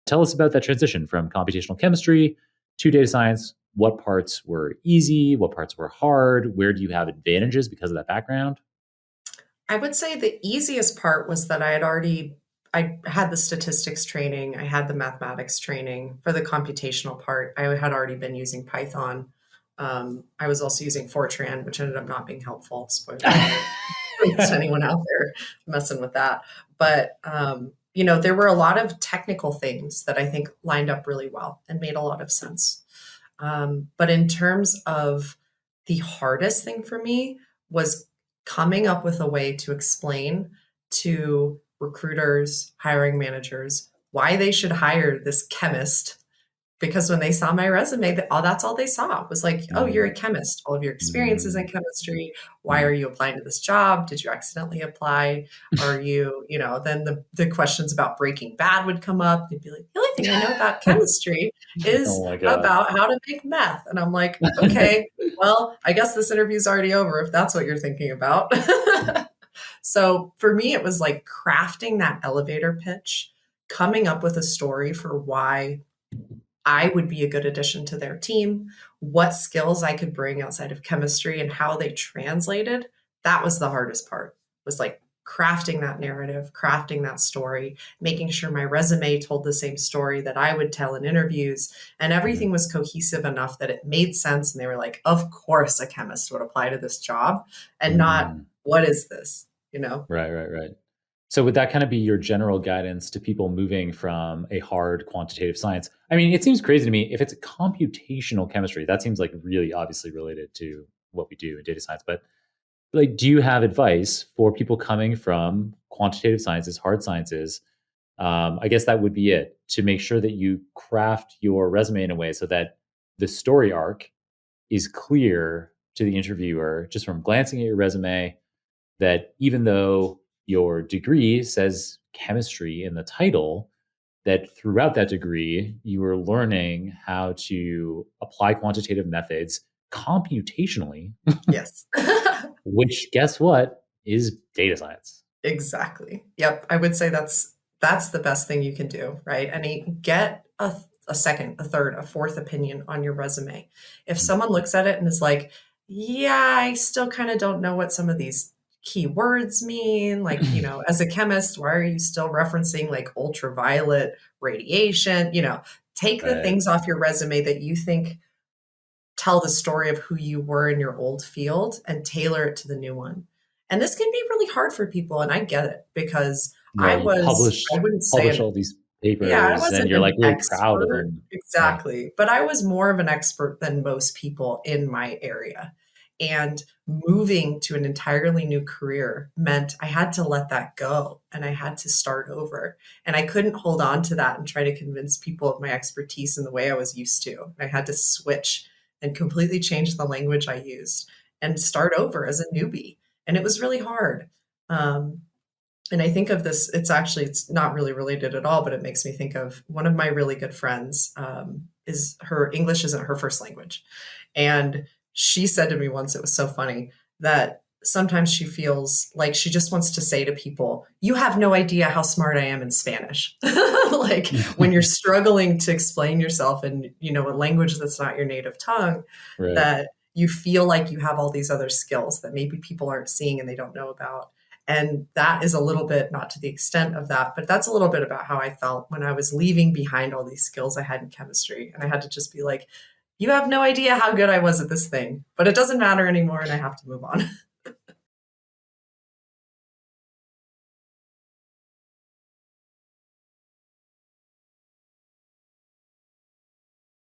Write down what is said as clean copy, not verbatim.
Tell us about that transition from computational chemistry to data science. What parts were easy? What parts were hard? Where do you have advantages because of that background? I would say the easiest part was that I had the statistics training, I had the mathematics training. For the computational part, I had already been using Python. I was also using Fortran, which ended up not being helpful. Spoiler alert to anyone out there messing with that. But there were a lot of technical things that I think lined up really well and made a lot of sense. But in terms of the hardest thing for me was coming up with a way to explain to recruiters, hiring managers, why they should hire this chemist. Because when they saw my resume, that's all they saw was like, oh, you're a Mm, chemist. All of your experiences in mm, chemistry. Why mm. are you applying to this job? Did you accidentally apply? Are you, then the questions about Breaking Bad would come up. They'd be like, the only thing I know about chemistry is Oh my God. about how to make meth. And I'm like, okay, well, I guess this interview's already over if that's what you're thinking about. So for me, it was like crafting that elevator pitch, coming up with a story for why I would be a good addition to their team, what skills I could bring outside of chemistry and how they translated. That was the hardest part, was like crafting that narrative, crafting that story, making sure my resume told the same story that I would tell in interviews, and everything Mhm. was cohesive enough that it made sense. And they were like, of course, a chemist would apply to this job, and not, Mm. what is this? You know? Right, right, right. So would that kind of be your general guidance to people moving from a hard quantitative science? I mean, it seems crazy to me if it's a computational chemistry, that seems like really obviously related to what we do in data science. But like, do you have advice for people coming from quantitative sciences, hard sciences? I guess that would be it, to make sure that you craft your resume in a way so that the story arc is clear to the interviewer just from glancing at your resume, that even though your degree says chemistry in the title, that throughout that degree, you were learning how to apply quantitative methods computationally, Yes. which, guess what, is data science. Exactly. Yep. I would say that's the best thing you can do, right? And get a second, a third, a fourth opinion on your resume. If someone looks at it and is like, yeah, I still kind of don't know what some of these key words mean. Like, as a chemist, why are you still referencing like ultraviolet radiation? Take the Right. things off your resume that you think tell the story of who you were in your old field and tailor it to the new one. And this can be really hard for people. And I get it because Yeah, you I publish wouldn't say publish all these yeah, I papers and wasn't you're like an really proud of expert them. Yeah. exactly, but I was more of an expert than most people in my area. And moving to an entirely new career meant I had to let that go and I had to start over. And I couldn't hold on to that and try to convince people of my expertise in the way I was used to. I had to switch and completely change the language I used and start over as a newbie. And it was really hard. Um, and I think of this, it's not really related at all, but it makes me think of one of my really good friends. Is her English isn't her first language. And she said to me once, it was so funny, that sometimes she feels like she just wants to say to people, you have no idea how smart I am in Spanish. Like when you're struggling to explain yourself in, a language that's not your native tongue, Right. that you feel like you have all these other skills that maybe people aren't seeing and they don't know about. And that is a little bit, not to the extent of that, but that's a little bit about how I felt when I was leaving behind all these skills I had in chemistry. And I had to just be like, you have no idea how good I was at this thing, but it doesn't matter anymore and I have to move on.